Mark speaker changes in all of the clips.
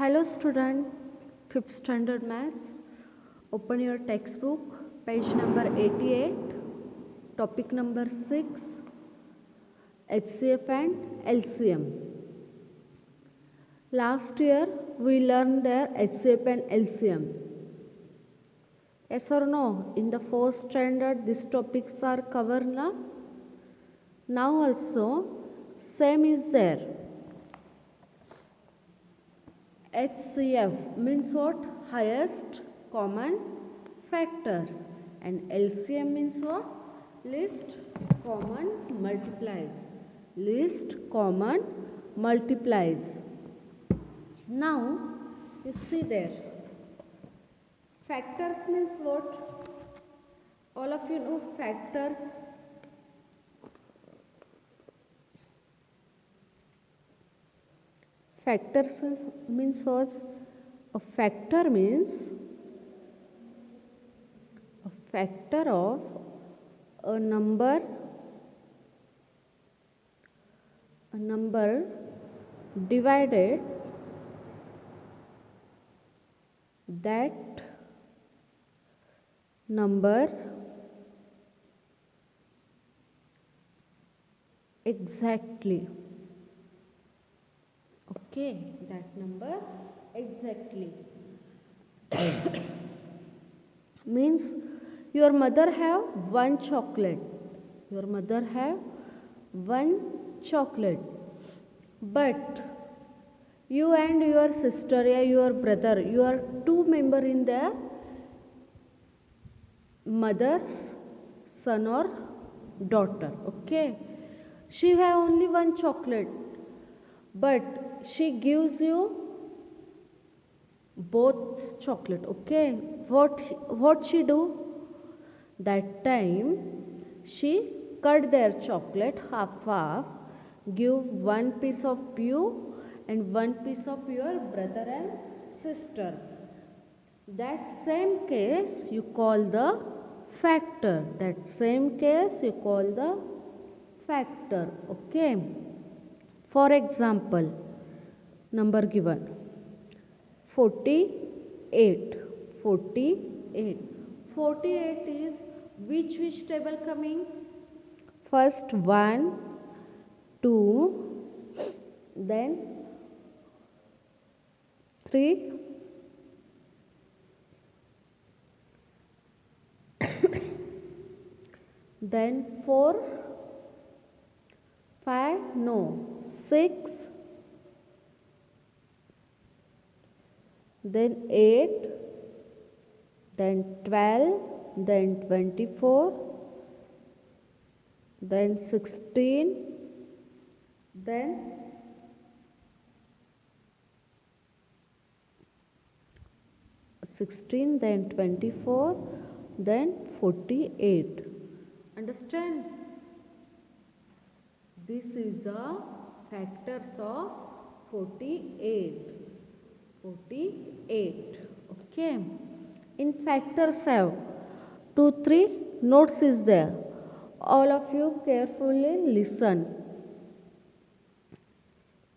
Speaker 1: Hello student, 5th standard maths. Open your textbook, page number 88, topic number 6, HCF and LCM. Last year we learned their HCF and LCM. Yes or no? In the 4th standard these topics are covered now. Now also same is there. HCF means what? Highest common factors, and LCM means what? Least common multiplies. Least common multiplies. Now you see there. Factors means what? All of you know factors. Factors means what? A factor means a factor of a number divided that number exactly. Okay, that number exactly. Means your mother have one chocolate. Your mother have one chocolate. But you and your sister, your brother, you are two members in the mother's son or daughter. Okay. She have only one chocolate. But she gives you both chocolate. Okay, what she do? That time she cut their chocolate half, give one piece of you and one piece of your brother and sister. That same case you call the factor. That same case you call the factor. Okay. For example, number given 48. 48. 48 is which table coming? First 1, 2, then 3, then 4, 5, no, 6, then 8, then 12, then 24, then 16, then 16, then 24, then 48. Understand? This is the factors of 48. 48. Okay. In factors have 2, 3 notes is there. All of you carefully listen.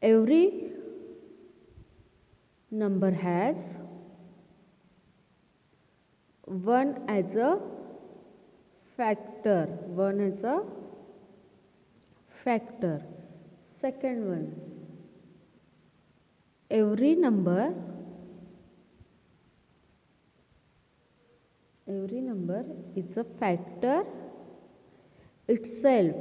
Speaker 1: Every number has 1 as a factor. 1 as a factor. Second one, every number is a factor itself.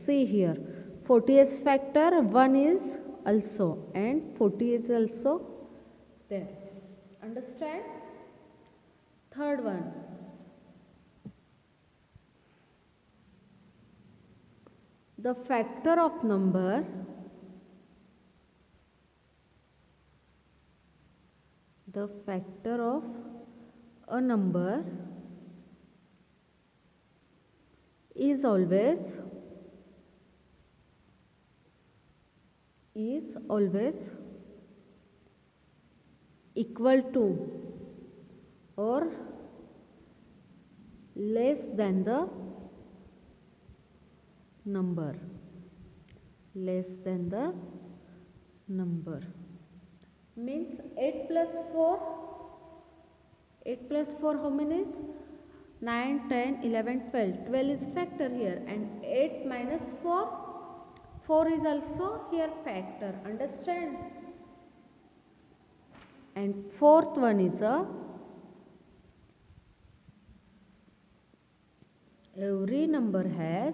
Speaker 1: See here, 40 is factor, 1 is also, and 40 is also there. Understand? Third one, the factor of number a number is always equal to or less than the number number means 8 plus 4. 8 plus 4 how many is? 9, 10, 11, 12. 12 is factor here, and 8 minus 4. 4 is also here factor. Understand? And fourth one is every number has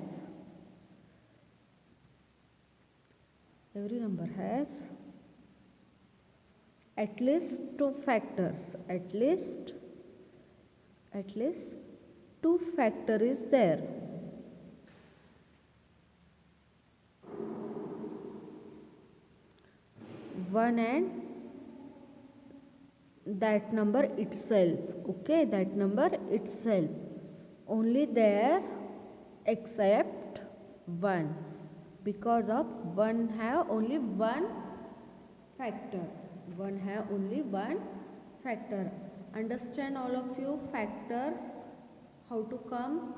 Speaker 1: at least two factors. At least two factor is there. One and that number itself. Okay, that number itself. Only there except 1, because of 1 have only one factor. 1 have only one factor. Understand all of you factors how to come?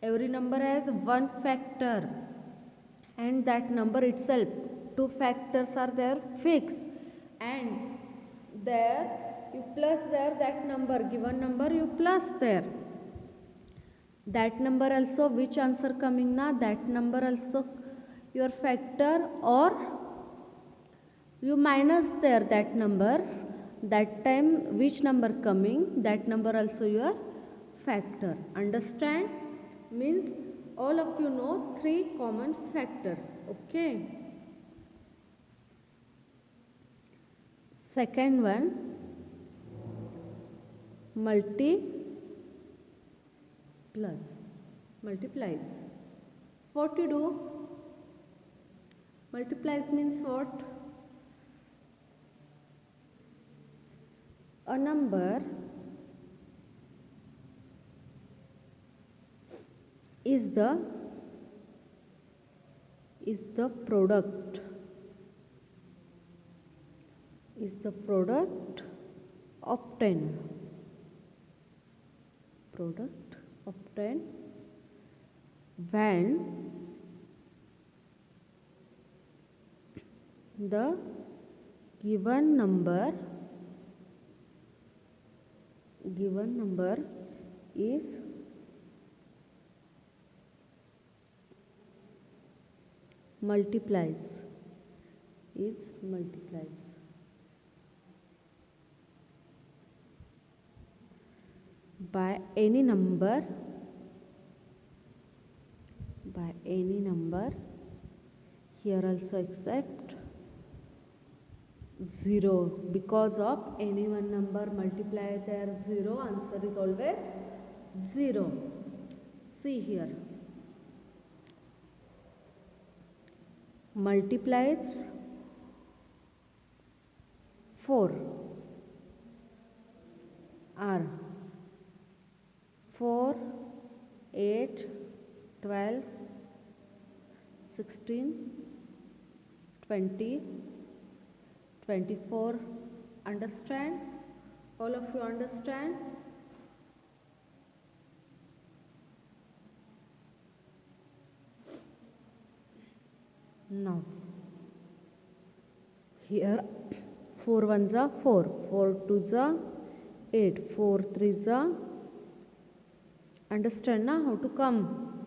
Speaker 1: Every number has one factor, and that number itself, two factors are there fixed, and there you plus there that number, given number you plus there. That number also, which answer coming na? That number also your factor, or you minus there that numbers. That time which number coming, that number also your factor. Understand? Means all of you know 3 common factors. Okay. Second one, multiplies. What you do? Multiplies means what? A number is the product obtained when the given number is multiplies by any number here also except 0, because of any one number multiply there 0, answer is always 0. See here, multiplies 4 are 4, 8, 12, 16, 20, 24. Understand? All of you understand? Now here 4 ones are 4, 4 twos are 8, 4 threes are. Understand now how to come?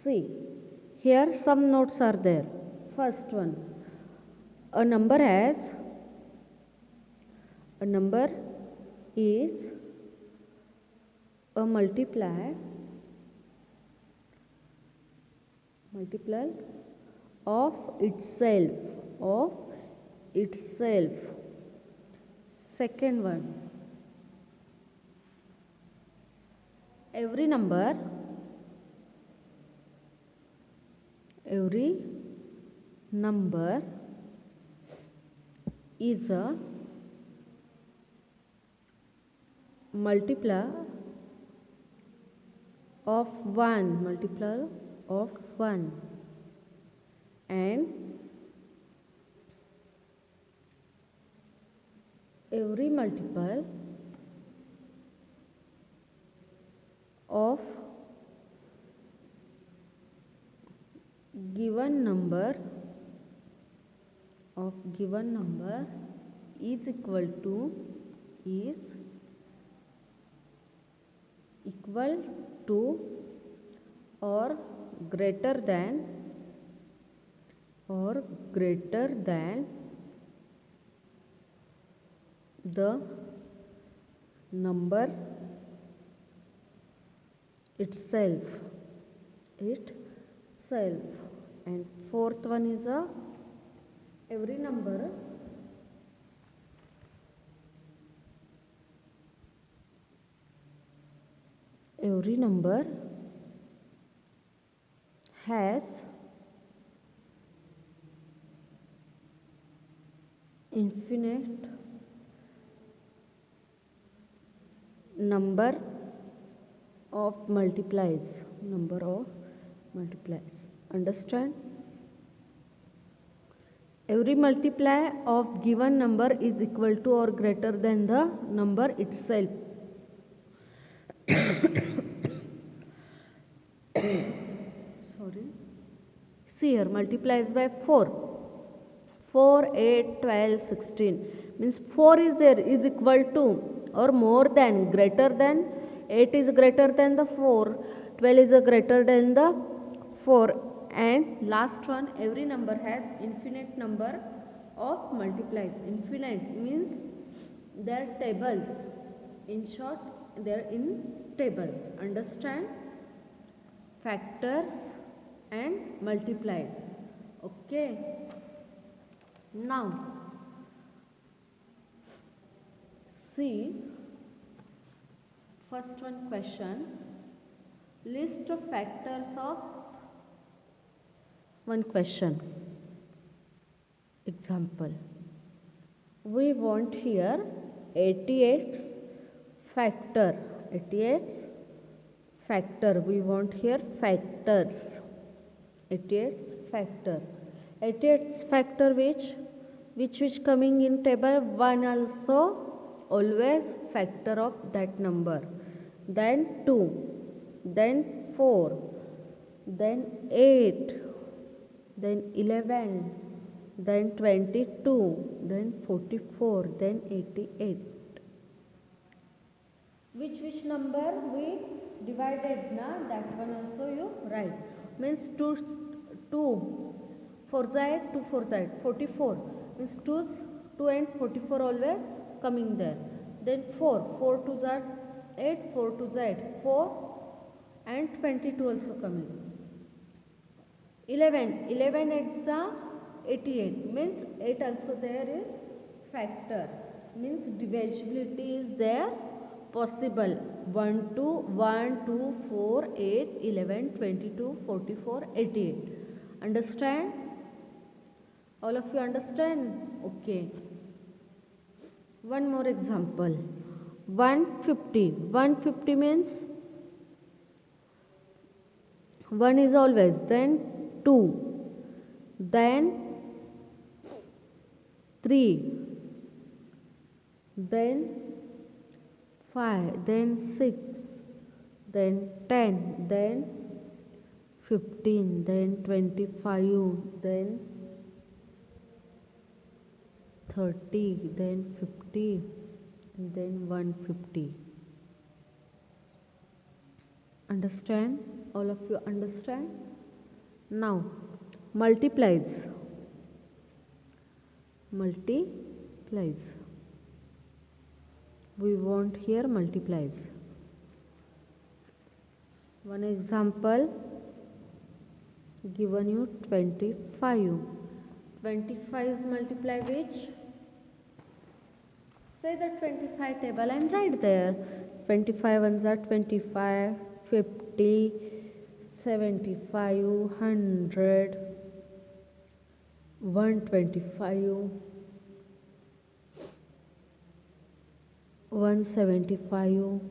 Speaker 1: See, here some notes are there. First one, a number is a multiple of itself. Second one, every number is a multiple of 1, and every multiple of given number of given number is equal to or greater than the number itself. And fourth one is every number has infinite number of multiplies. Understand? Every multiply of given number is equal to or greater than the number itself. Sorry. See here, multiplies by 4. 4, 8, 12, 16. Means 4 is there, is equal to or more than, greater than. 8 is greater than the 4. 12 is greater than the 4. And last one, every number has infinite number of multiplies. Infinite means they are tables. In short, they are in tables. Understand? Factors and multiplies. Okay. Now, see first one question. List of factors of one question. Example. We want here 88's factor. 88's factor. We want here factors. 88's factor. 88's factor which coming in table 1 also always factor of that number. Then 2. Then 4. Then 8. Then 11. Then 22. Then 44. Then 88. Which number we divided na, that one also you write. Means 2 4 side 2 4 side 44 means 2 and 44 always coming there. Then 4 2 z 8 4 2 z 4 and 22 also coming. 11 8 88 means 8 also there is factor, means divisibility is there possible. 1 2 4 8 11 22 44 88. Understand? All of you understand? Okay. One more example. 150. 150 means 1 is always, then 2, then 3, then 5, then 6, then 10, then 15, then 25, then 30, then 50, and then 150. Understand? All of you understand? Now, multiplies. We want here multiplies. One example given you 25. 25 is multiply which? Say the 25 table and write there. 25 ones are 25, 50, 75, 100, 125, 175,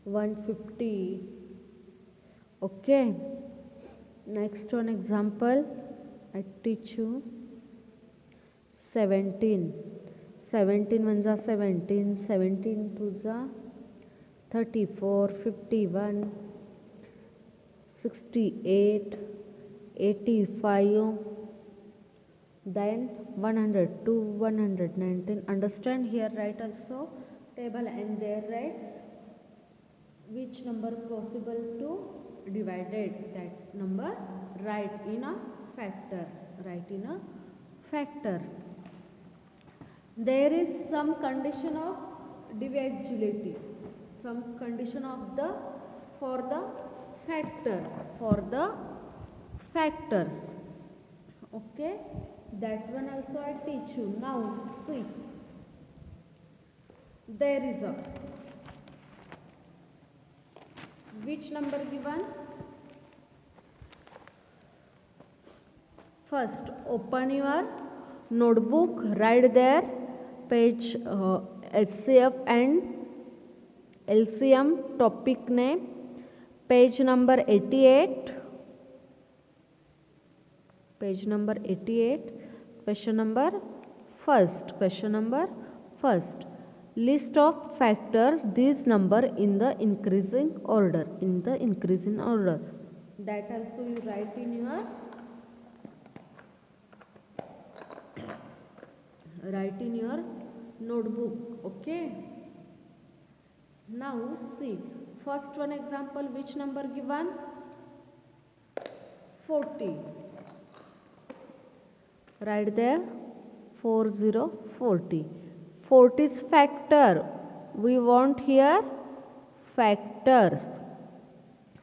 Speaker 1: 150. Okay. Next one example I teach you. 17. 17 ones are 17, 17 twos are 34, 51, 68, 85, then 100 to 119. Understand? Here write also table and there write which number possible to divided, that number write in a factors, write in a factors. There is some condition of divisibility, some condition of the for the factors, okay, that one also I teach you. Now see, there is a which number given. First open your notebook, write there page HCF and LCM topic name, page number 88, page number 88, question number first, list of factors these number in the increasing order, that also you write in your notebook, okay. Now see, first one example, which number given? 40. Write there 40. 40's factor. We want here factors.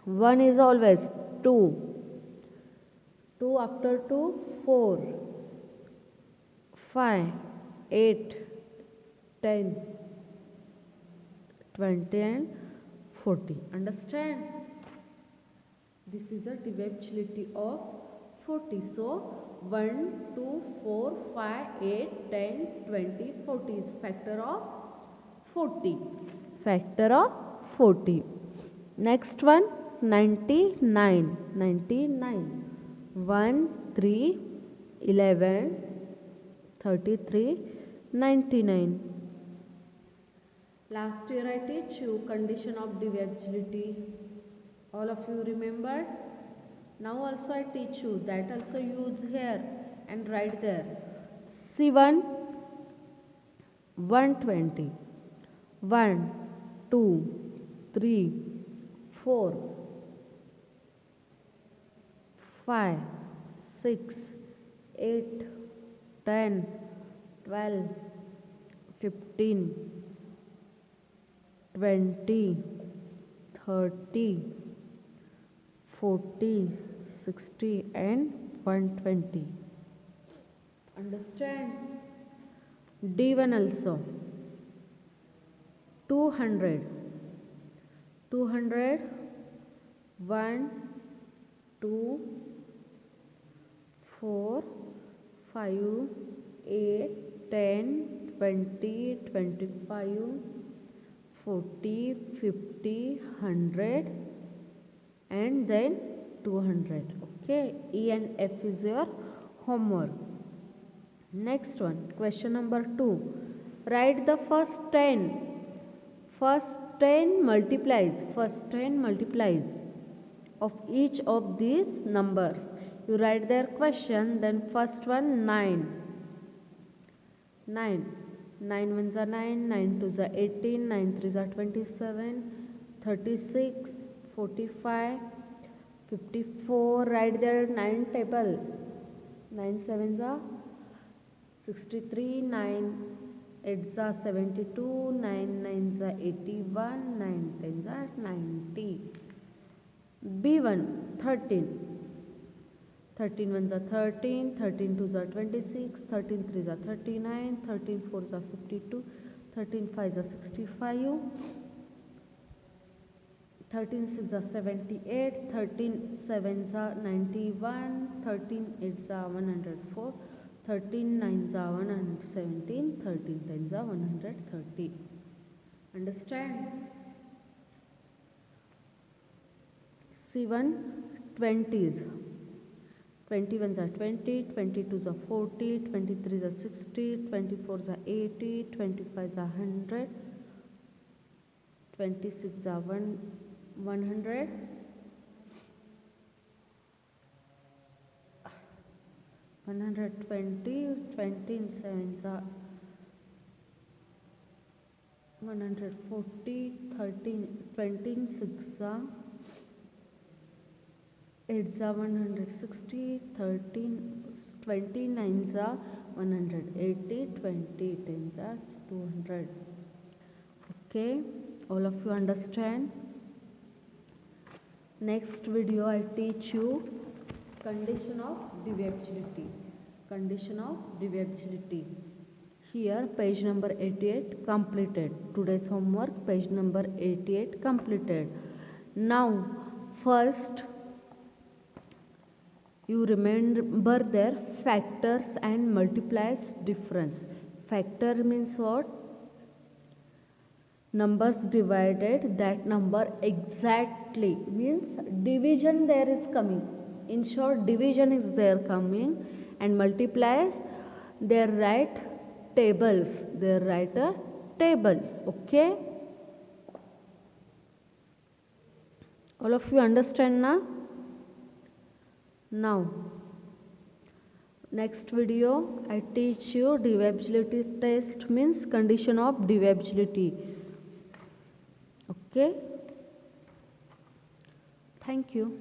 Speaker 1: 1 is always 2. 2 after 2, 4. 5, 8, 10, 20 and 40. Understand? This is a divisibility of 40. So 1, 2, 4, 5, 8, 10, 20, 40 is factor of 40. Factor of 40. Next one, 99. 1, 3, 11, 33, 99. Last year I teach you condition of divisibility. All of you remembered? Now also I teach you, that also use here and write there. C1, 120. 1, 2, 3, 4, 5, 6, 8, 10, 12, 15, 20, 30, 40, 60 and 120. Understand? D1 also. 200. 1, 2, 4, 5, 8, 10, 20, 25, 40, 50, 100 and then 200. Okay, E and F is your homework. Next one, question number 2. Write the first 10. First 10 multiplies of each of these numbers. You write their question, then first one 9. 9 ones are 9, 9 twos are 18, 9 threes are 27, 36, 45, 54. Write their 9 table. 9 sevens are 63, 9 8s are 72, 9 9s are 81, 9 10s are 90. B1 13. 13 ones are 13, 13 twos are 26, 13 threes are 39, 13 fours are 52, 13 fives are 65, 13 sixes are 78, 13 sevens are 91, 13 eights are 104, 13 nines are 117, 13 tens are 130. Understand? C1 20s. 21s are 20, 22s are 40, 23s are 60, 24s are 80, 25s are 100, 26 are 100, 120, 20 in 7s are 140, 13, 20 in 6 are 8s are 160, 13, 29s are 180, 20 10s are 200. Okay, all of you understand? Next video I teach you condition of divisibility. Condition of divisibility. Here page number 88 completed. Today's homework page number 88 completed. Now first you remember their factors and multipliers difference. Factor means what? Numbers divided that number exactly, means division there is coming. In short, division is there coming, and multipliers they write tables. They write tables. Okay, all of you understand now? Now next video I teach you divisibility test, means condition of divisibility. Okay, thank you.